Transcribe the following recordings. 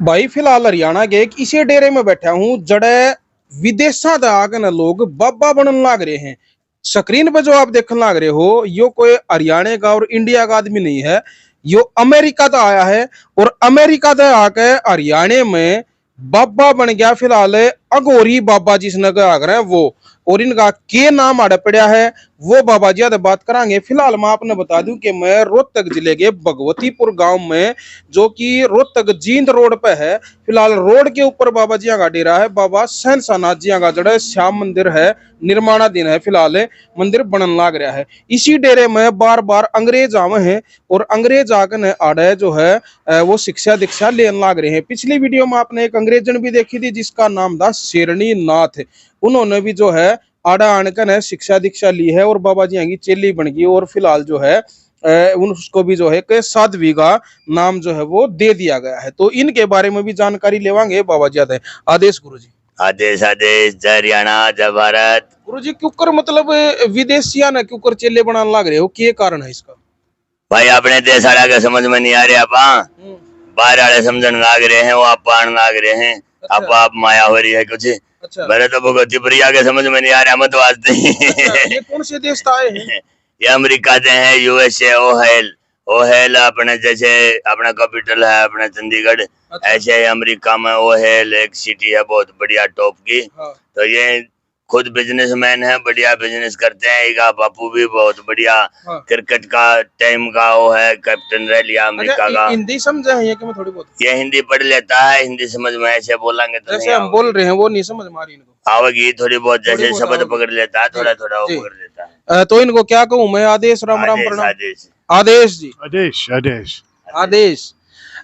भाई फिलहाल हरियाणा के एक इसी डेरे में बैठा हूँ जड़े विदेशा दा आके न लोग बाबा बनन लाग रहे हैं। स्क्रीन पे जो आप देखने लाग रहे हो यो कोई हरियाणा का और इंडिया का आदमी नहीं है, यो अमेरिका का आया है और अमेरिका से आके हरियाणा में बाबा बन गया। फिलहाल अघोरी बाबा जिसने कहा है वो, और इनका के नाम आड़े पड़ा है वो बाबा जी आदे बात करांगे। फिलहाल मैं आपने बता दूं कि मैं रोहतक जिले के भगवतीपुर गांव में, जो कि रोहतक जींद रोड पे है, फिलहाल रोड के ऊपर बाबा जी का डेरा है। बाबा सहनसानाथ जी का जड़ा श्याम मंदिर है, निर्माणाधीन है, फिलहाल मंदिर बनन लाग रहा है। इसी डेरे में बार बार अंग्रेज आवे हैं और अंग्रेज आकर आड़े जो है वो शिक्षा दीक्षा लेने लाग रहे हैं। पिछली वीडियो में आपने एक अंग्रेजन भी देखी थी जिसका नाम था शेरनी नाथ, उन्होंने भी जो है आड़ा आनकर शिक्षा दीक्षा ली है और बाबा जी की चेली बन गई और फिलहाल जो है उसको भी जो है कि साध्वी का नाम जो है वो दे दिया गया है। तो इनके बारे में भी जानकारी लेवांगे बाबा जी आते। आदेश गुरु जी। आदेश आदेश, जय हरियाणा जय भारत। गुरु जी क्योंकर मतलब विदेशिया ने क्योंकर चेले बनाने लग रहे हो, क्या कारण है इसका? भाई अपने देश वाला के समझ में नहीं आ रहे, आप बाहर वाले समझन लाग रहे हैं, वो आप पान लाग रहे हैं। अच्छा। आप माया हो रही है कुछ। अच्छा। मेरे तो भगवती प्रिया के समझ में नहीं आ रहा, मत वास्ते। अच्छा, ये कौन से देश से आए हैं? ये अमेरिका से है, यूएसए, ओहेल। ओहेल अपने जैसे अपना कैपिटल है अपना चंडीगढ़। अच्छा। ऐसे अमेरिका में ओहेल एक सिटी है बहुत बढ़िया टॉप की। हाँ। तो ये खुद बिजनेसमैन है, बढ़िया बिजनेस करते हैं। इनका बापू भी बहुत बढ़िया हाँ। क्रिकेट का टाइम का वो है, कैप्टन रह लिया अमेरिका का। हिंदी समझे हैं ये कि मैं थोड़ी बहुत? ये हिंदी पढ़ लेता है, हिंदी समझ में ऐसे बोलेंगे तो जैसे नहीं हम बोल रहे हैं वो नहीं समझ में आ रही इनको? आवेगी थोड़ी बहुत, जैसे बहुत शब्द आओगी। पकड़ लेता है, थोड़ा थोड़ा वो जी। पकड़ लेता है। तो इनको क्या कहूँ मैं? आदेश, राम राम, आदेश प्रणाम। आदेश आदेश जी। Adesh, Adesh. आदेश।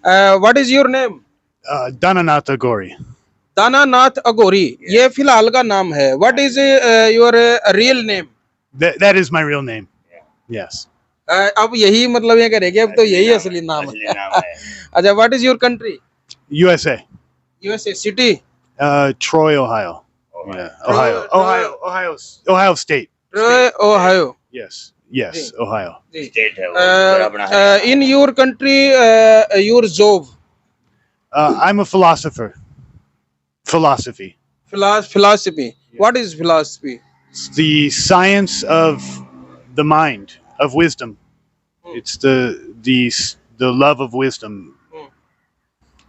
What is your name? Dananath Agori. Dananath Aghori, ये फिलहाल का नाम है। What is your real name? That is my real name. Yes. अब यही मतलब ये करेंगे, अब तो यही असली नाम असली है। नाम है। अच्छा, what is your country? USA. USA city? Troy, Ohio. Yeah. Ohio. Ohio State. Ohio. Yes. Yes. Ohio. State है वो, पूरा अपना है। In your country your job? I'm a philosopher. Philosophy. philosophy. What is philosophy? It's the science of the mind, of wisdom. It's the love of wisdom.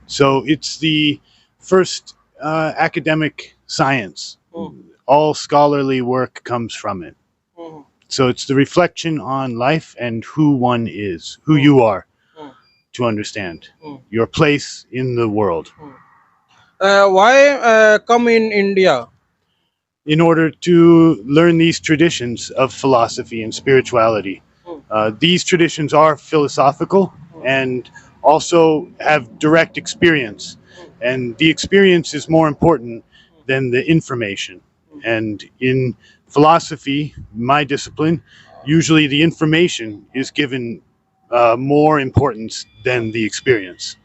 So it's the first academic science. All scholarly work comes from it. So it's the reflection on life and who one is, who you are, to understand your place in the world. Why come in India? In order to learn these traditions of philosophy and spirituality. These traditions are philosophical and also have direct experience. And the experience is more important than the information. And in philosophy, my discipline, usually the information is given more importance than the experience.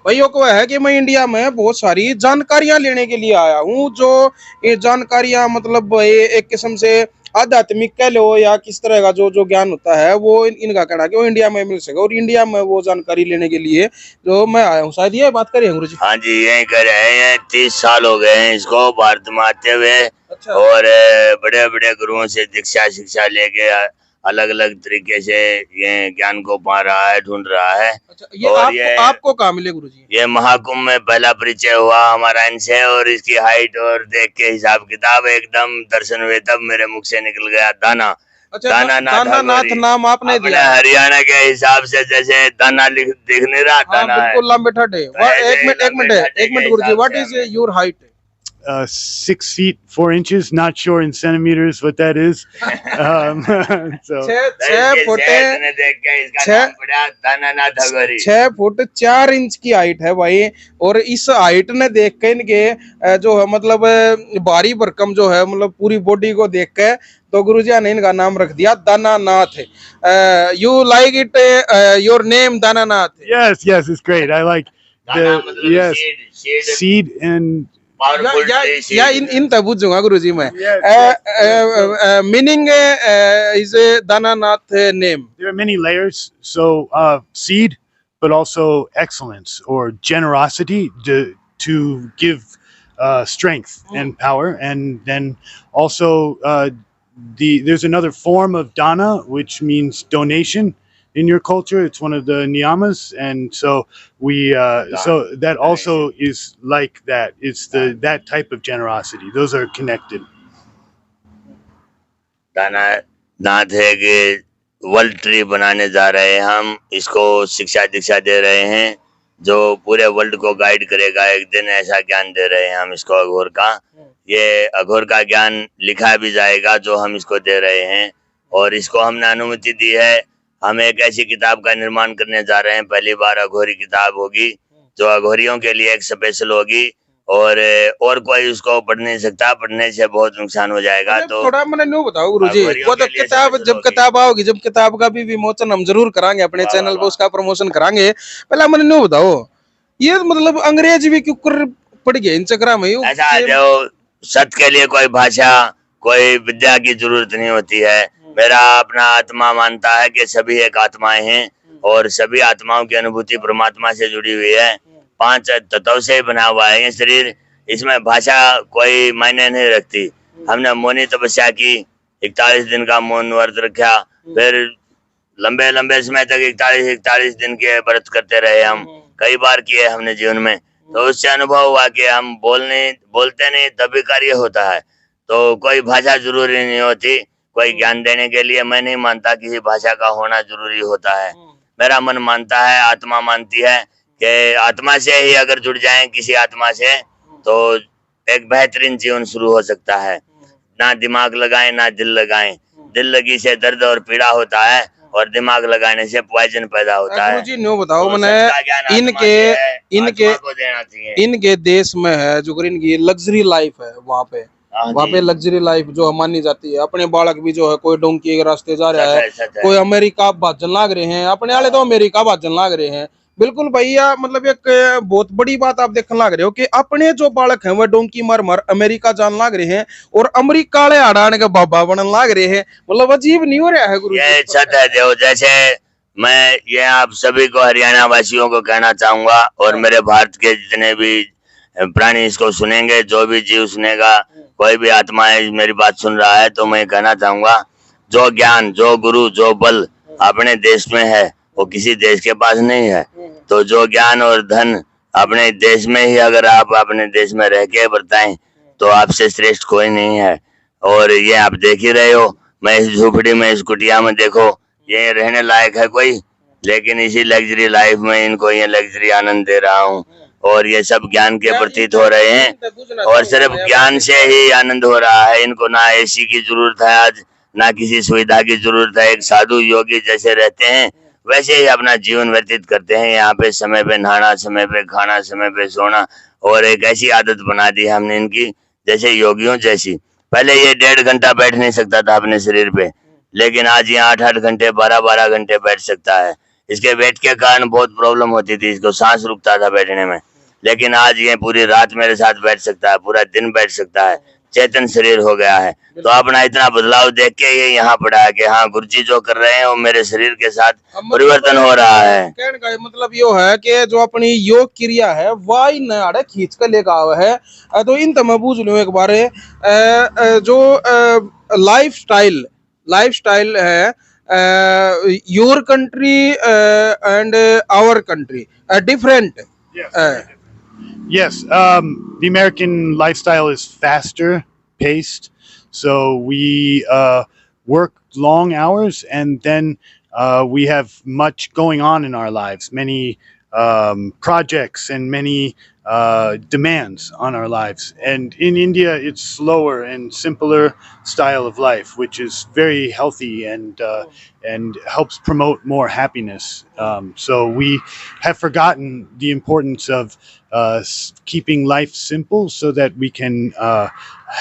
भाइयों को है कि मैं India में बहुत सारी जानकारियां लेने के लिए आया हूँ, जो ये जानकारियां मतलब ये एक किस्म से आध्यात्मिक कह लो या किस तरह का जो जो ज्ञान होता है वो इनका कहना है कि वो इंडिया में मिल सके, और इंडिया में वो जानकारी लेने के लिए जो मैं आया हूँ। शायद ये बात करिए गुरु जी। हाँ जी, यही कर रहे हैं। 30 साल हो गए हैं इसको भारत में आते हुए। अच्छा। और बड़े बड़े गुरुओं से दीक्षा शिक्षा लेके अलग अलग तरीके से ये ज्ञान को पा रहा है, ढूंढ रहा है। अच्छा, ये आपको कहाँ मिले गुरु जी? ये महाकुंभ में पहला परिचय हुआ हमारा इनसे, और इसकी हाइट और देख के हिसाब किताब एकदम दर्शन हुए, तब मेरे मुख से निकल गया दाना। अच्छा, दानानाथ नाम आपने दिया? हरियाणा के हिसाब से जैसे दाना दिख नहीं रहा, दाना है। बिल्कुल लंबे ठटे। एक मिनट गुरु जी, what is your height? 6 feet 4 inches. Not sure in centimeters what that is. So 6 foot 4 inch की हाइट है भाई। और इस हाइट ने देख के इनके जो है मतलब भारी भरकम जो है मतलब पूरी बॉडी को देख के तो गुरुजी ने इनका नाम रख दिया Dananath. You like it your name Dananath? Yes, it's great. I like the seed and या इन तब पूछूंगा गुरुजी मैं। Meaning is Dananath name? There are many layers. So seed, but also excellence or generosity to give strength and power. And then also there's another form of dana, which means donation in your culture. It's one of the niyamas, and so so that also is like that. It's that type of generosity. Those are connected. दाना दांत है कि world tree बनाने जा रहे हैं हम, इसको शिक्षा दीक्षा दे रहे हैं जो पूरे वर्ल्ड को गाइड करेगा। एक दिन ऐसा ज्ञान दे रहे हैं हम इसको अघोर का। ये अघोर का ज्ञान लिखा भी जाएगा जो हम इसको दे रहे हैं, और इसको हमने अनुमति दी है। हम एक ऐसी किताब का निर्माण करने जा रहे हैं, पहली बार अघोरी किताब होगी जो अघोरियों के लिए एक स्पेशल होगी, और कोई उसको पढ़ नहीं सकता, पढ़ने से बहुत नुकसान हो जाएगा। तो थोड़ा मैंने न्यू बताओ गुरुजी, वो तो किताब जब किताब आओगी, जब किताब का भी विमोचन हम जरूर करांगे अपने चैनल पे, उसका प्रमोशन करांगे। पहले मैंने न्यू बताओ, ये मतलब अंग्रेज भी क्यों पड़ गए इन चक्रा में? ऐसा जो सत्य के लिए कोई भाषा कोई विद्या की जरूरत नहीं होती है। मेरा अपना आत्मा मानता है कि सभी एक आत्माएं हैं और सभी आत्माओं की अनुभूति परमात्मा से जुड़ी हुई है। 5 तत्वों से बना हुआ है ये शरीर, इसमें भाषा कोई मायने नहीं रखती। हमने मौनी तपस्या की, 41 दिन का मौन व्रत रखा, फिर लंबे लंबे समय तक 41 दिन के व्रत करते रहे। हम कई बार किए हमने जीवन में, तो उससे अनुभव हुआ कि हम बोलते नहीं तभी कार्य होता है। तो कोई भाषा जरूरी नहीं होती कोई ज्ञान देने के लिए। मैं नहीं मानता किसी भाषा का होना जरूरी होता है। मेरा मन मानता है, आत्मा मानती है कि आत्मा से ही अगर जुड़ जाएं किसी आत्मा से तो एक बेहतरीन जीवन शुरू हो सकता है। ना दिमाग लगाएं ना दिल लगाएं। दिल लगी से दर्द और पीड़ा होता है और दिमाग लगाने से पॉइजन पैदा होता है। जी न्यू बताओ तो मैंने, सच का ज्ञान आत्मा को देना चाहिए। इनके देश में है जो इनकी लग्जरी लाइफ है, वहाँ पे लग्जरी लाइफ जो मानी जाती है। अपने बालक भी जो है, कोई डोंकी के रास्ते जा रहा है, कोई अमेरिका भाजन लाग रहे हैं, अपने वाले तो अमेरिका भाजन लाग रहे हैं। बिल्कुल भैया, मतलब एक बहुत बड़ी बात आप देखने लग रहे हो कि अपने जो बालक हैं वह डोंकी मर अमेरिका जान लाग रहे हैं और अमेरिका वाले अड़ाने के बाबा बनने लाग रहे हैं। मतलब अजीब नहीं हो रहा है गुरु? ये सत्य है देव। जैसे मैं ये आप सभी को हरियाणा वासियों को कहना चाहूंगा और मेरे भारत के जितने भी प्राणी इसको सुनेंगे, जो भी जीव सुनेगा, कोई भी आत्मा है मेरी बात सुन रहा है, तो मैं कहना चाहूंगा जो ज्ञान, जो गुरु, जो बल अपने देश में है वो किसी देश के पास नहीं है। तो जो ज्ञान और धन अपने देश में ही अगर आप अपने देश में रह के बरताएं तो आपसे श्रेष्ठ कोई नहीं है। और ये आप देख ही रहे हो, मैं इस झोपड़ी में, इस कुटिया में, देखो ये रहने लायक है कोई, लेकिन इसी लग्जरी लाइफ में इनको ये लग्जरी आनंद दे रहा हूँ और ये सब ज्ञान के प्रतीत हो रहे हैं और सिर्फ ज्ञान से ही आनंद हो रहा है। इनको ना एसी की जरूरत है आज, ना किसी सुविधा की जरूरत है। एक साधु योगी जैसे रहते हैं वैसे ही अपना जीवन व्यतीत करते हैं। यहाँ पे समय पे नहाना, समय पे खाना, समय पे सोना, और एक ऐसी आदत बना दी हमने इनकी जैसे योगियों जैसी। पहले ये 1.5 घंटा बैठ नहीं सकता था अपने शरीर पे, लेकिन आज ये 8-8 घंटे, 12-12 घंटे बैठ सकता है। इसके वेट के कारण बहुत प्रॉब्लम होती थी, इसको सांस रुकता था बैठने में, लेकिन आज ये पूरी रात मेरे साथ बैठ सकता है, पूरा दिन बैठ सकता है, चेतन शरीर हो गया है। तो अपना इतना बदलाव देख के ये यहाँ पड़ा है कि हाँ गुरुजी जो कर रहे हैं वो मेरे शरीर के साथ परिवर्तन हो रहा है। कहने का मतलब यो है कि जो अपनी योग क्रिया है वह इन खींच कर लेकर आवा है। तो इन तम बूझ लो एक बार जो लाइफ स्टाइल है, your country and our country different. Yes, the American lifestyle is faster paced, so we work long hours, and then we have much going on in our lives, many projects and many demands on our lives. And in India, it's slower and simpler style of life, which is very healthy and helps promote more happiness. So we have forgotten the importance of keeping life simple so that we can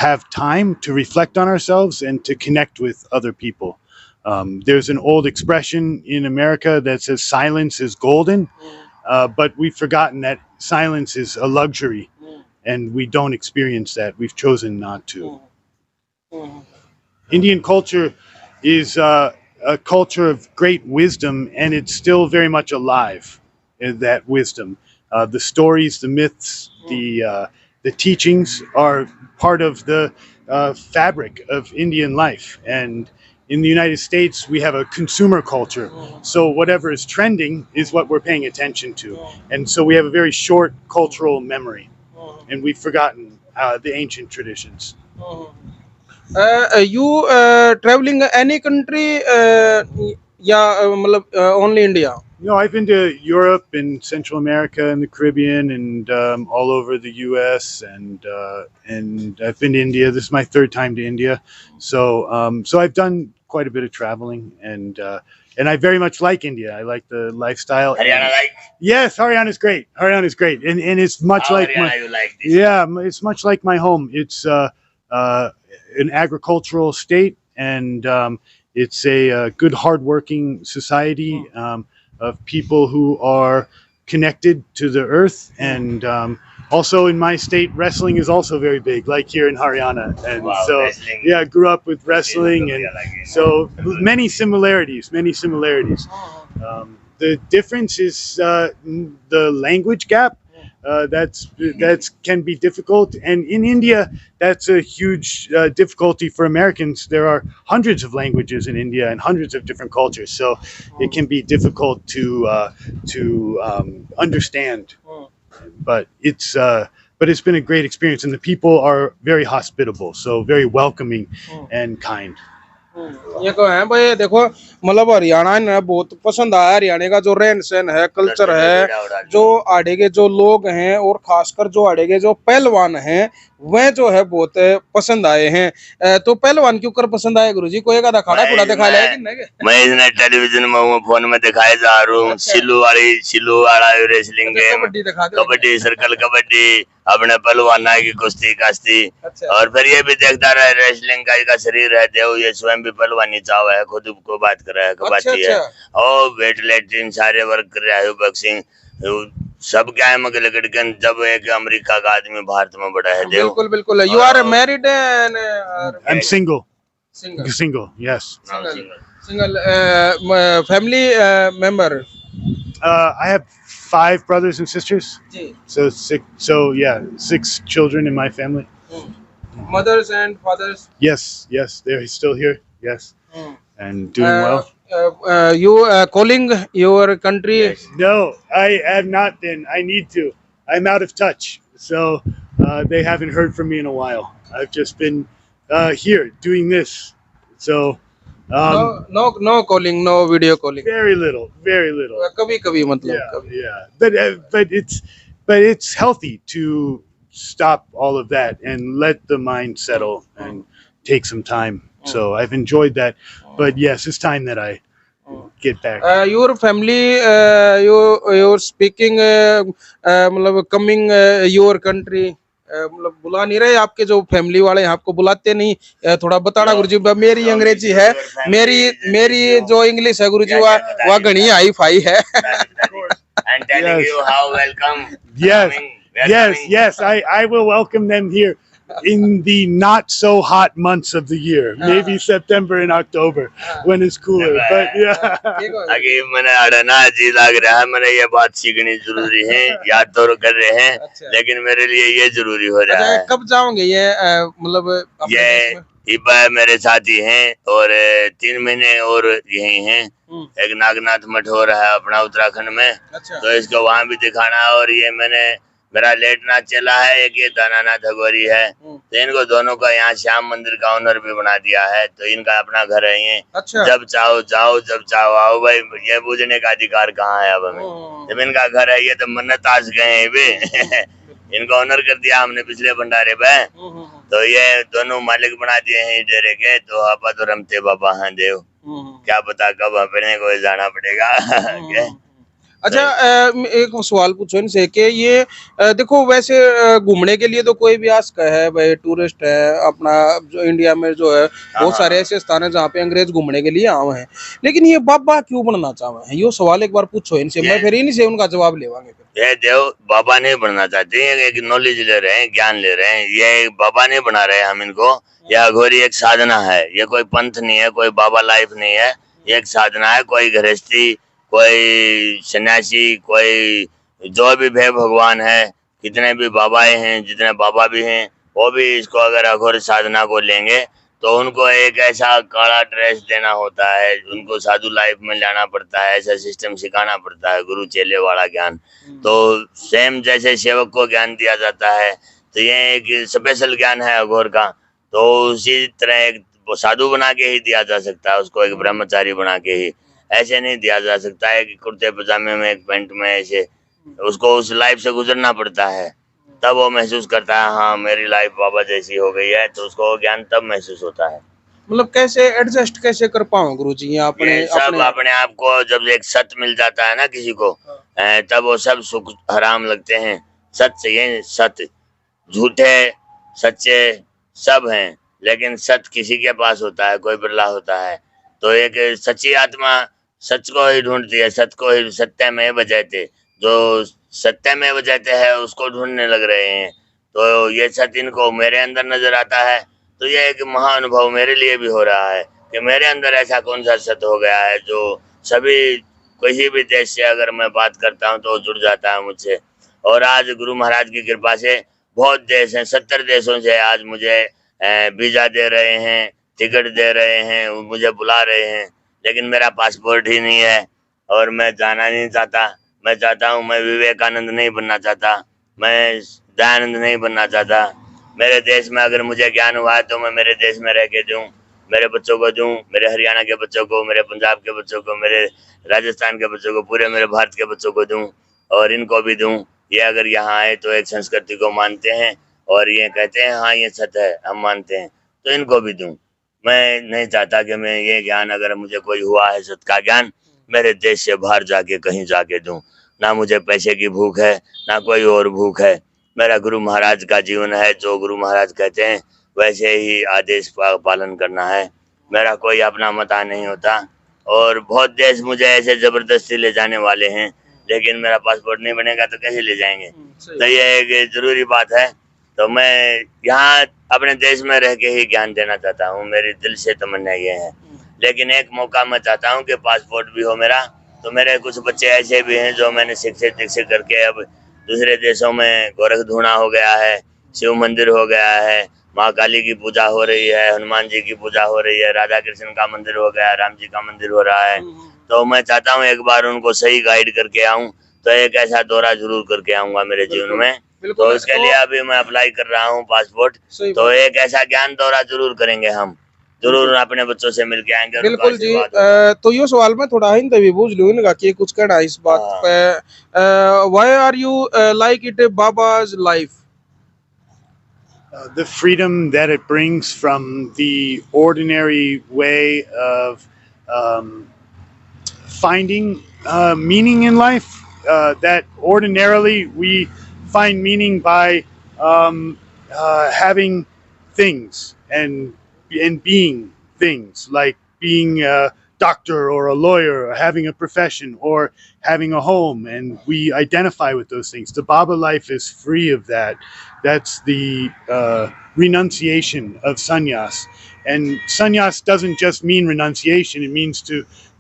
have time to reflect on ourselves and to connect with other people. There's an old expression in America that says silence is golden, but we've forgotten that silence is a luxury and we don't experience that. We've chosen not to. Indian culture is a culture of great wisdom, and it's still very much alive. that wisdom. The stories, the myths, the teachings are part of the fabric of Indian life. And in the United States, we have a consumer culture. So whatever is trending is what we're paying attention to. And so we have a very short cultural memory, and we've forgotten the ancient traditions. You traveling any country मतलब only India? No, I've been to Europe and Central America and the Caribbean and all over the U.S. and I've been to India. This is my third time to India, so I've done quite a bit of traveling, and I very much like India. I like the lifestyle. Haryana like? Yes, Haryana's great. Haryana's great, and it's much How like Haryana you like this? yeah, it's much like my home. It's an agricultural state, and it's a good, hardworking society of people who are connected to the earth. And also in my state, wrestling is also very big, like here in Haryana. And Wow, so, wrestling. yeah, I grew up with wrestling, and so many similarities. The difference is the language gap. That's can be difficult, and in India, that's a huge difficulty for Americans. There are hundreds of languages in India and hundreds of different cultures, so it can be difficult to understand. But it's been a great experience, and the people are very hospitable, so very welcoming and kind. ये को है भाई, देखो मतलब हरियाणा ने बहुत पसंद आया। हरियाणा का जो रहन सहन है, कल्चर है, जो आड़े के जो लोग हैं और खासकर जो आड़े के जो पहलवान हैं वह जो है बहुत पसंद आए हैं। तो पहलवान क्यों कर पसंद आए गुरुजी? कोई का खड़ा खुड़ा दिखा लिया कि नहीं? मैं इसने टेलीविजन में फोन में दिखाए जा रहा हूँ। सिलू वाला रेसलिंग गेम, कबड्डी दिखा दे। कबड्डी, सर्कल कबड्डी, अपने पहलवान की कुश्ती काश्ती, और फिर ये भी देखता रहे रेसलिंग का इसका शरीर है देव, ये स्वयं भी पहलवानी चाव है, खुद को बात कर रहा है, कबाती है और वेट लिफ्टिंग सारे वर्क कर रहा है, बॉक्सिंग सब क्या है मगर लेकिन जब एक अमेरिका का आदमी भारत में बड़ा है देव। बिल्कुल बिल्कुल। You are married and I'm single. Yes. Single family member? I have 5 brothers and sisters. So 6. So yeah, 6 children in my family. Mothers and fathers? Yes, they're still here. Yes, and doing well. You calling your country? Yes. No, I have not been. I need to. I'm out of touch, so they haven't heard from me in a while. I've just been here doing this. So no calling, no video calling. very little. कभी कभी मतलब Yeah. But it's healthy to stop all of that and let the mind settle and take some time. So I've enjoyed that. But yes, it's time that I get back. Your family, you're speaking मतलब coming your country, मतलब बुला नहीं रहे आपके जो family वाले हैं, आपको बुलाते नहीं? थोड़ा बताना गुरुजी। मेरी अंग्रेजी है, मेरी जो इंग्लिश है गुरुजी वह घनी हाई फाई है। And telling you how welcome. Yes. I will welcome them here in the not so hot months of the year, maybe September and October when it's cooler. But yeah. आगे मैंने अड़ना जी लग रहा है, मैंने ये बात सीखनी जरूरी है, याद तो कर रहे हैं, लेकिन मेरे लिए ये जरूरी हो रहा है। कब जाओगे ये मतलब? ये इबा मेरे साथी हैं और 3 महीने और यही हैं। एक नागनाथ मठ हो रहा है अपना उत्तराखंड में, तो इसको वहां भी दिखाना है। और ये मेरा लेटनाथ चला है, एक ये दानानाथ अघोरी है, तो इनको दोनों का यहाँ श्याम मंदिर का ऑनर भी बना दिया है, तो इनका अपना घर है ये। जब चाहो जाओ, जब चाहो आओ भाई, ये पूछने का अधिकार कहाँ है अब हमें? जब इनका घर है ये तो मन्नत आज गए हैं भी इनको ऑनर कर दिया हमने पिछले भंडारे पे, तो ये दोनों मालिक बना दिए हैं डेरे के। तो आपा तो रमते बाबा हैं देव, क्या पता कब अपने को जाना पड़ेगा। अच्छा, एक सवाल पूछो इनसे कि ये देखो वैसे घूमने के लिए तो कोई भी आज का है भाई, टूरिस्ट है अपना जो इंडिया में जो है बहुत सारे ऐसे स्थान है जहाँ पे अंग्रेज घूमने के लिए आए हैं, लेकिन ये बाबा क्यों बनना चाहे हैं? ये सवाल एक बार पूछो इनसे, मैं फिर इनसे उनका जवाब लेवांगे। ये देव बाबा नहीं बनना चाहते, एक नॉलेज ले रहे हैं, ज्ञान ले रहे हैं, ये बाबा नहीं बना रहे हम इनको। यह अघोरी एक साधना है, ये कोई पंथ नहीं है, कोई बाबा लाइफ नहीं है, ये एक साधना है। कोई गृहस्थी, कोई सन्यासी, कोई जो भी भे भगवान है, कितने भी बाबाएं हैं, जितने बाबा भी हैं, वो भी इसको अगर अघोर साधना को लेंगे तो उनको एक ऐसा काला ड्रेस देना होता है, उनको साधु लाइफ में लाना पड़ता है, ऐसा सिस्टम सिखाना पड़ता है, गुरु चेले वाला ज्ञान। तो सेम जैसे सेवक को ज्ञान दिया जाता है, तो ये एक स्पेशल ज्ञान है अघोर का। तो उसी तरह एक साधु बना के ही दिया जा सकता है उसको, एक ब्रह्मचारी बना के ही। ऐसे नहीं दिया जा सकता है कि कुर्ते पजामे में, एक पैंट में, ऐसे। उसको उस लाइफ से गुजरना पड़ता है, तब वो महसूस करता है हाँ मेरी लाइफ बाबा जैसी हो गई है, तो उसको ज्ञान तब महसूस होता है। मतलब कैसे एडजस्ट कैसे कर पाओ गुरु जी, अपने ये सब अपने आप को जब एक सत्य मिल जाता है ना किसी को, तब वो सब सुख हराम लगते हैं। सत्य, ये सत्य, झूठे सच्चे सब हैं, लेकिन सत्य किसी के पास होता है, कोई बिरला होता है। तो एक सच्ची आत्मा सच को ही ढूंढती है, सत्य को ही, सत्य में बजाते, जो सत्य में बजाते हैं उसको ढूंढने लग रहे हैं। तो ये सत्य इनको मेरे अंदर नजर आता है, तो ये एक महाअनुभव मेरे लिए भी हो रहा है कि मेरे अंदर ऐसा कौन सा सत्य हो गया है जो सभी, किसी भी देश से अगर मैं बात करता हूँ तो जुड़ जाता है मुझसे। और आज गुरु महाराज की कृपा से बहुत देश हैं, 70 देशों से आज मुझे वीजा दे रहे हैं, टिकट दे रहे हैं, मुझे बुला रहे हैं, लेकिन मेरा पासपोर्ट ही नहीं है और मैं जाना नहीं चाहता। मैं चाहता हूँ, मैं विवेकानंद नहीं बनना चाहता, मैं दयानंद नहीं बनना चाहता। मेरे देश में अगर मुझे ज्ञान हुआ है तो मैं मेरे देश में रह के दूँ, मेरे बच्चों को दूँ, मेरे हरियाणा के बच्चों को, मेरे पंजाब के बच्चों को, मेरे राजस्थान के बच्चों को, पूरे मेरे भारत के बच्चों को दूँ और इनको भी दूँ। ये अगर यहाँ आए तो एक संस्कृति को मानते हैं और ये कहते हैं हाँ ये सत्य है, हम मानते हैं, तो इनको भी दूँ। मैं नहीं चाहता कि मैं ये ज्ञान, अगर मुझे कोई हुआ है सत्य का ज्ञान, मेरे देश से बाहर जाके कहीं जाके दूँ। ना मुझे पैसे की भूख है, ना कोई और भूख है। मेरा गुरु महाराज का जीवन है, जो गुरु महाराज कहते हैं वैसे ही आदेश पालन करना है। मेरा कोई अपना मता नहीं होता। और बहुत देश मुझे ऐसे जबरदस्ती ले जाने वाले हैं, लेकिन मेरा पासपोर्ट नहीं बनेगा तो कैसे ले जाएंगे। तो ये एक जरूरी बात है। तो मैं यहाँ अपने देश में रह के ही ज्ञान देना चाहता हूँ, मेरे दिल से तमन्ना ये है। लेकिन एक मौका मैं चाहता हूँ कि पासपोर्ट भी हो मेरा, तो मेरे कुछ बच्चे ऐसे भी हैं जो मैंने शिक्षित दीक्षित करके अब दूसरे देशों में, गोरखधुना हो गया है, शिव मंदिर हो गया है, माँ काली की पूजा हो रही है, हनुमान जी की पूजा हो रही है, राधा कृष्ण का मंदिर हो गया, राम जी का मंदिर हो रहा है। तो मैं चाहता हूँ एक बार उनको सही गाइड करके आऊँ, तो एक ऐसा दौरा जरूर करके आऊंगा मेरे जीवन में। तो इसके लिए अभी मैं अप्लाई कर रहा हूँ पासपोर्ट। तो एक ऐसा ज्ञान दौरा जरूर करेंगे हम, जरूर अपने बच्चों से मिलके आएंगे। बिल्कुल जी। तो यो सवाल मैं थोड़ा हिंदी भी पूछ लूँ इनका कि कुछ कहना इस बात पे। Why are you like it बाबा's life? The freedom that it brings from the ordinary way of finding meaning in life. That ordinarily we find meaning by having things and being things, like being a doctor or a lawyer or having a profession or having a home, and we identify with those things. The Baba life is free of that. That's the renunciation of sannyas. And sannyas doesn't just mean renunciation, it means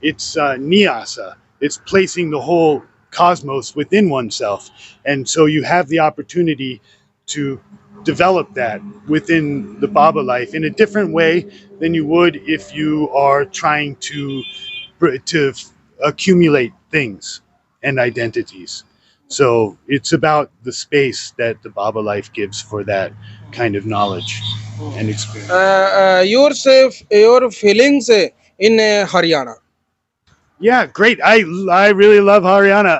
it's niyasa. It's placing the whole cosmos within oneself. And so you have the opportunity to develop that within the Baba life in a different way than you would if you are trying to accumulate things and identities. So it's about the space that the Baba life gives for that kind of knowledge and experience. Your feelings in Haryana? Yeah, great. I really love Haryana.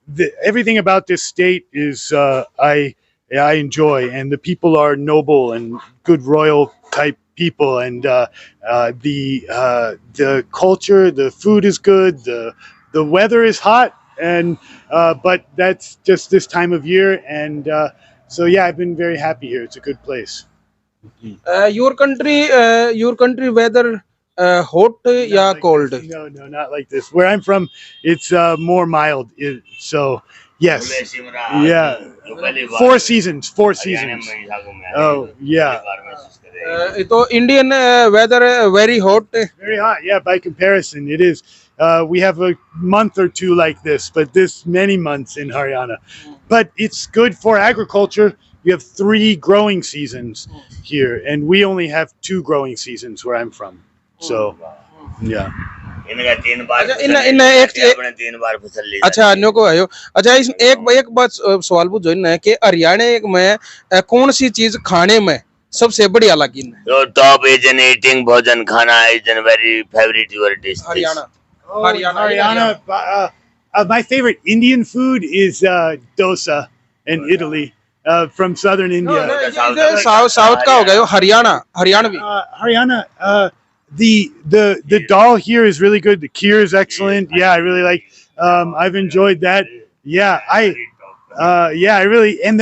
The everything about this state is I enjoy, and the people are noble and good royal type people, and the culture, the food is good, the weather is hot, and but that's just this time of year, and so yeah, I've been very happy here. It's a good place. Your country weather hot या Not like cold? this. No, no, not like this. Where I'm from, it's more mild. So yes, बोले Shimla yeah, जो पहली बार 4 seasons, 4 Haryana seasons. में था घूमने Oh yeah, पहली बार महसूस करे तो Indian weather very hot. very hot. Yeah, by comparison, it is. We have a month or two like this, but this many months in Haryana. But it's good for agriculture. You have 3 growing seasons here, and we only have 2 growing seasons where I'm from. So yeah. इनका 3 बार अच्छा, फसल इन- ली इन जाती है, एक- अपने 3 बार फसल ली अच्छा जाती है। अन्यों को आयो। अच्छा इस एक बात सवाल पूछो इन्हें कि हरियाणा में कौन सी चीज खाने में सबसे बढ़िया लगी इन्हें? So top is in eating भोजन खाना is in very favorite your dish. Haryana Oh, Haryana, Haryana. My favorite Indian food is dosa in Italy, from southern India. South का हो गया Haryana Haryanvi. Haryana, the dal here is really good. The kheer is excellent. Yeah, I really like. I've enjoyed that. Yeah, I really and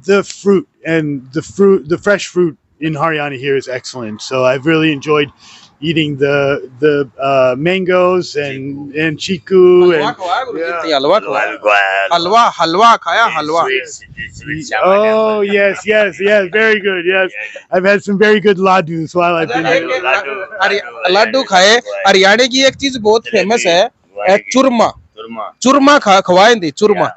the fruit and the fresh fruit in Haryana here is excellent. So I've really enjoyed eating the mangoes and chiku halwa and खवाया Guru ji, Yeah. इतनी हलवा हलवा खवाया। भी खुआया, हलवा हलवा खाया हलवा। sweets oh yes, very good. Yes, I've had some very good ladus while I've been अच्छा, here. Laddu खाए। हरियाणा की एक चीज बहुत famous है चूरमा। चूरमा चूरमा खवाए थी चूरमा।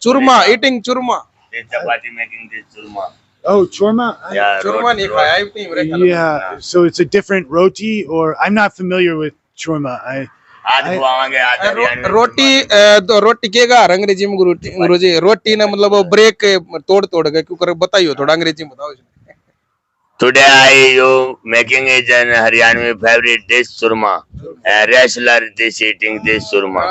चूरमा Yeah. Eating churma. Chapati making this churma Oh, chorma. yeah चूरमा नहीं खाया इतनी मेरे ख्याल में। Yeah, so it's a different roti, or I'm not familiar with chorma. आज खुआवांगे आज हरियाणा में रोटी रोटी के का अंग्रेजी में गुरु जी रोटी ना मतलब वो ब्रेक तोड़ तोड़ के क्यों कर बताइयो थोड़ा अंग्रेजी में बताओ इसमें। Today I you making is an Haryana favorite dish churma. A wrestler this eating this churma.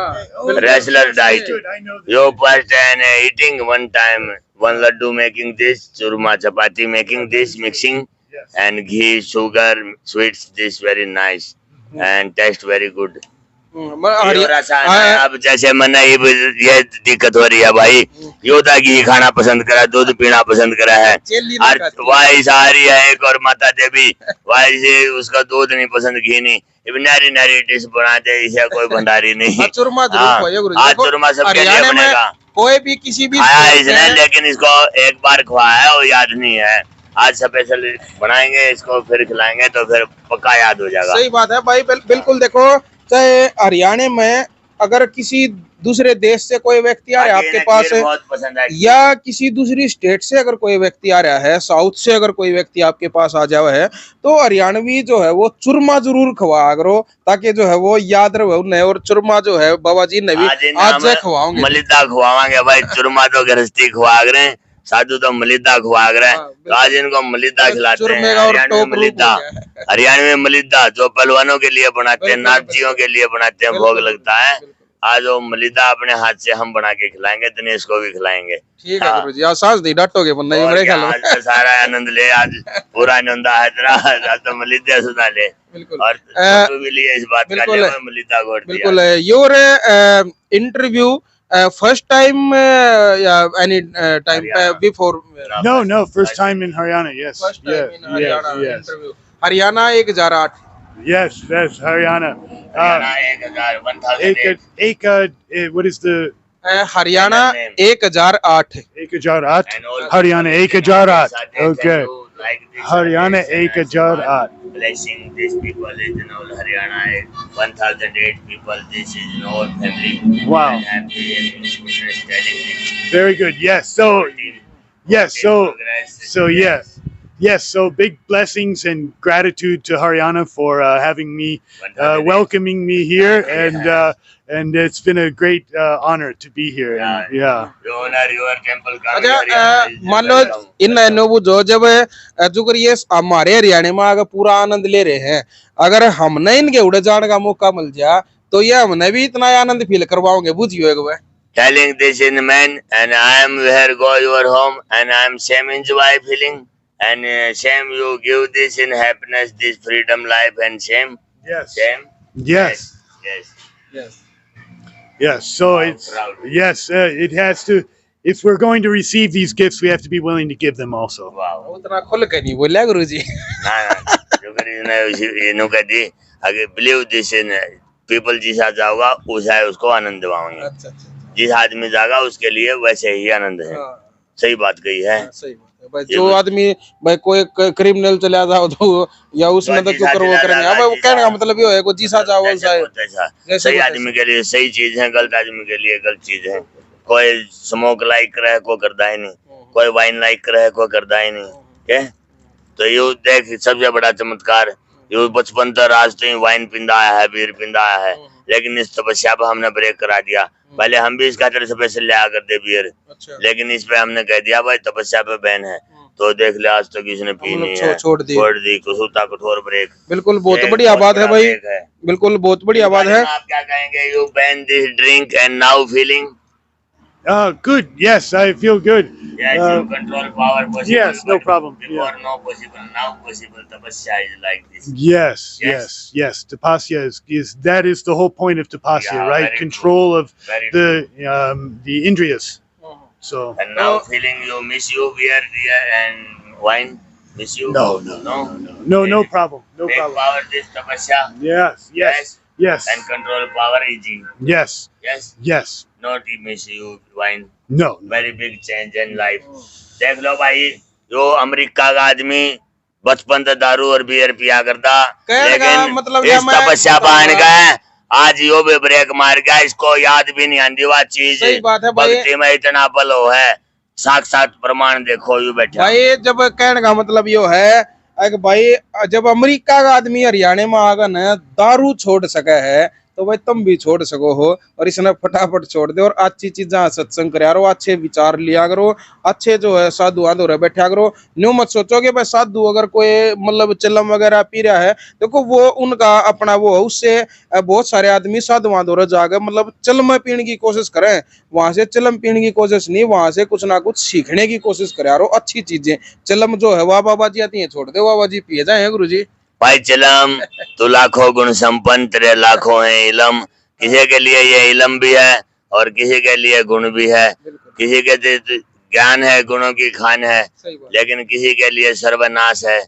Wrestler diet. I know this. You first and eating one time one laddu making this churma chapati making this mixing Yes. and ghee sugar sweets this very nice and taste very good. ये आसान है अब जैसे मैंने ये दिक्कत हो रही है भाई योदा घी खाना पसंद करा दूध पीना पसंद करा है और वाइस आ रही है एक और माता देवी वाइस से उसका दूध नहीं पसंद घी नहीं इब नारी नारी डिश बनाते इसे कोई भंडारी नहीं चूरमा जरूर खाइए गुरु जी। आज देखो, चूरमा सबके लिए हरियाणा में बनेगा कोई भी किसी भी खाया स्टेट इसने में- लेकिन इसको एक बार खवाया है और याद नहीं है आज स्पेशल बनाएंगे इसको फिर खिलाएंगे तो फिर पक्का याद हो जाएगा सही बात है भाई बिल्कुल देखो चाहे हरियाणा में अगर किसी दूसरे देश से कोई व्यक्ति आ रहा है आपके पास बहुत पसंद है या किसी दूसरी स्टेट से अगर कोई व्यक्ति आ रहा है साउथ से अगर कोई व्यक्ति आपके पास आ जावा है तो हरियाणवी जो है वो चूरमा जरूर खवा करो ताकि जो है वो याद रहे उन्हें और चूरमा जो है बाबा जी ने भी आज खवाओगे मलिदा खुआवांगे भाई चूरमा तो गृहस्थी खुआ रहे हैं साधु तो मलिदा खुआ रहे हैं तो आज इनको मलिदा खिलाते हैं चूरमे का और हरियाणा में टोप रूप मलिदा हो गया है। हरियाणा में मलिदा जो पहलवानों के लिए बनाते हैं बिल्कुल, नाचियों के लिए बनाते हैं बिल्कुल, भोग लगता है बिल्कुल। आज वो मलिदा अपने हाथ से हम बना के खिलाएंगे दिनेश को भी खिलाएंगे ठीक है गुरु जी आज सांस दी डांटोगे वरना ये और मेरे क्या, ख्याल आज में तो सारा आनंद ले आज पूरा आनंद है तेरा आज तो मलिदा सुधा ले बिल्कुल और छोटू भी लिए इस बात का बिल्कुल ले है। मलिदा गोड़ दिया बिल्कुल your interview first time any time Haryana. Before No, first time in Haryana. Yes, first time in Haryana yes, interview Haryana 1008 yes, that's Haryana. Haryana 1000 1008 What is the Haryana 1008 Ekajarat? And all Haryana people Ekajarat. like this, Okay. and you like this, Haryana and this, and Ekajarat. blessing these people is in all Haryana 1008 people this is in all family Wow. and happy and studying Very good. Yes. So big blessings and gratitude to Haryana for having me, welcoming me here, and it's been a great honor to be here. And, yeah. you honor your temple अच्छा मान लो इन नोबू जो जब जो कर ये हमारे हरियाणा में अगर पूरा आनंद ले रहे हैं अगर हमने इनके उड़े जाने का मौका मिल जाए तो ये हमने भी इतना आनंद फील करवाओगे बुझियो एक बार telling this in man and I am where go your home and I am same enjoy feeling and same you give this in happiness this freedom life and same Yes. same Yes. yes Yes. So it's proud. yes. It has to. If we're going to receive these gifts, we have to be willing to give them also. wow उतना खुल के नहीं बोला गुरुजी ना फिर इसने इन्हों कह दी अगर बिलीव दिस इन पीपल जिसा जाओगा उसा है उसको आनंद दिवाएंगे। अच्छा अच्छा। जिस आदमी जागा उसके लिए वैसे ही आनंद है। हाँ, सही बात कही है। सही बात है भाई। जो आदमी भाई कोई क्रिमिनल चला जाओ तो या उसने तो क्यों कर वो करेंगे। अब वो कहने का मतलब ये है को जिसा जाओ वैसा है। सही आदमी के लिए सही चीज है, गलत आदमी के लिए गलत चीज है। कोई स्मोक लाइक रहे को करता ही नहीं, कोई वाइन लाइक रहे को करता ही नहीं। क्या तो यू देख सबसे बड़ा चमत्कार यू बचपन तक आज तो वाइन पिंदा आया है, बीर पिंदा आया है, लेकिन इस तपस्या पर हमने ब्रेक करा दिया। पहले हम भी इस खातिर स्पेशल लिया करते बियर, लेकिन इस पे हमने कह दिया भाई तपस्या पे बैन है। तो देख ले आज तक इसने पी नहीं है, छोड़ दी कसूता कठोर ब्रेक। बिल्कुल बहुत बढ़िया बात है भाई, बिल्कुल बहुत बढ़िया बात है। आप क्या कहेंगे? You ban this drink and now feeling Good. Yes, I feel good. yes, you control power possible. Yes, no problem. Before no possible, now possible. Tapasya is like this. Yes. Tapasya is that is the whole point of tapasya, Yeah, right? very Control of Very the indriyas. So And now feeling you miss you beer and wine. Miss you? no problem. No Make problem. power this tapasya. Yes. And control power easy. Yes. Yes. Not miss you wine. No. Very big change in life. देख लो भाई, जो America का आदमी बचपन से दारू और beer पिया करता, लेकिन मतलब इस तपस्या बहन का है आज यो भी ब्रेक मार गया, इसको याद भी नहीं आती वह चीज। सही बात है भाई। भक्ति में इतना बल हो है, साक्षात प्रमाण देखो यू बैठा भाई। जब कहने का मतलब यो है कि भाई जब अमेरिका का आदमी हरियाणा में आकर न दारू छोड़ सके है तो भाई तुम भी छोड़ सको हो। और इसने फटाफट छोड़ दे और अच्छी चीजें सत्संग करा करो, अच्छे विचार लिया करो, अच्छे जो है साधु आधो बैठा करो। न्यू मत सोचो कि भाई साधु अगर कोई मतलब चिलम वगैरह पी रहा है देखो वो उनका अपना वो है, उससे बहुत सारे आदमी साधु आधो जाकर मतलब चिलम पीने की कोशिश करें, वहां से चिलम पीने की कोशिश नहीं, वहां से कुछ ना कुछ सीखने की कोशिश करा करो। अच्छी चीजें चिलम जो है वाह बाबा जी आती है छोड़ दे, बाबा जी पिए जाए गुरु जी। भाई चिलम तो लाखों गुण संपन्न तेरे लाखों हैं इलम। किसी के लिए ये इलम भी है और किसी के लिए गुण भी है, किसी के ज्ञान है गुणों की खान है, लेकिन किसी के लिए सर्वनाश है।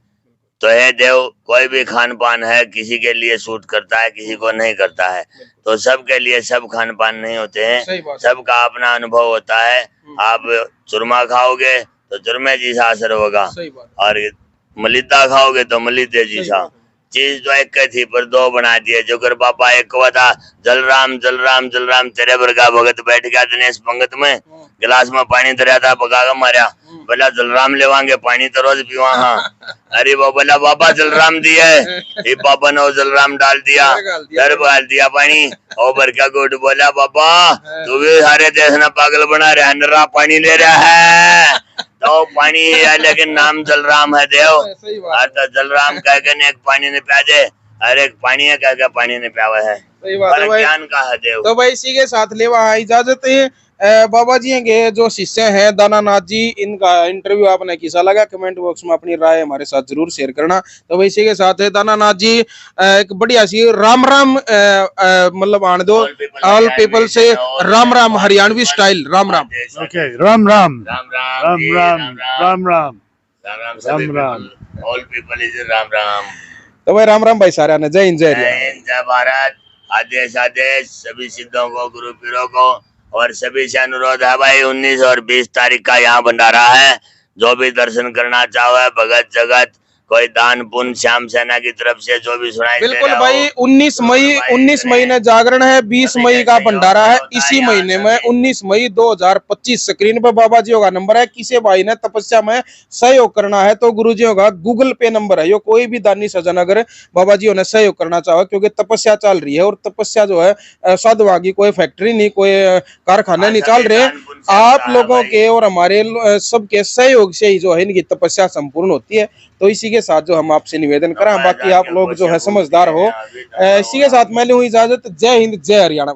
तो है देव कोई भी खान पान है किसी के लिए सूट करता है किसी को नहीं करता है। तो सबके लिए सब खान पान नहीं होते हैं, सबका अपना अनुभव होता है। आप चूरमा खाओगे तो चूरमे जैसा असर होगा और मलिदा खाओगे तो मलिदे जैसा। चीज तो एक थी पर दो बना दिए। जो कर बाबा एक को था जलराम जलराम जलराम तेरे वर्गा भगत बैठ गया दिनेश पंगत में, गिलास में पानी दरिया था पका के मारा, बोला जलराम लेवांगे पानी तो रोज पीवा। हाँ अरे वो बोला बाबा जलराम दिए, ये पापा ने जलराम डाल दिया, डर डाल दिया पानी और बरका गोट बोला बाबा तू भी सारे देश ने पागल बना रहा है, नरा पानी ले रहा है तो पानी है लेकिन नाम जलराम है देव। तो जलराम कह के एक पानी ने प्या दे, अरे एक पानी है कह के पानी ने प्यावा है। ज्ञान का है देव। तो भाई इसी के साथ ले वहाँ इजाजत है। बाबा जी के जो शिष्य हैं दानानाथ जी, इनका इंटरव्यू आपने कैसा लगा कमेंट बॉक्स में अपनी राय हमारे साथ जरूर शेयर करना। तो भाई इसी के साथ है दानानाथ जी एक बढ़िया सी राम राम मतलब आने दो ऑल पीपल से Ram Ram Haryanvi style Ram Ram. Okay. Ram Ram. Ram Ram Ram. Ram Ram. Ram Ram all people is Ram Ram. तो भाई राम राम भाई सारे ने जय हिंद जय जय हिंद जय भारत। आदेश आदेश सभी सिद्धों को गुरु पीरों को और सभी से अनुरोध है भाई 19 और 20 तारीख का यहाँ भंडारा है। जो भी दर्शन करना चाहो भगत जगत कोई दान पुण्य श्याम सेना की तरफ से जो भी सुनाई बिल्कुल भाई 19 मई ने जागरण है, 20 मई का भंडारा है। इसी महीने में 19 मई 2025 स्क्रीन पर बाबा जी का नंबर है। किसी भाई ने तपस्या में सहयोग करना है तो गुरु जी का गूगल पे नंबर है, यो कोई भी दानी सजन अगर बाबा जी ने सहयोग करना चाहो क्योंकि तपस्या चल रही है और तपस्या जो है साधुआ की कोई फैक्ट्री नहीं कोई कारखाने नहीं चल रहे। आप लोगों के और हमारे सबके सहयोग से ही जो है इनकी तपस्या संपूर्ण होती है। तो इसी के साथ जो हम आपसे निवेदन करें, बाकी आप लोग जो है समझदार हो। इसी के साथ मैं लूं इजाजत। जय हिंद जय हरियाणा।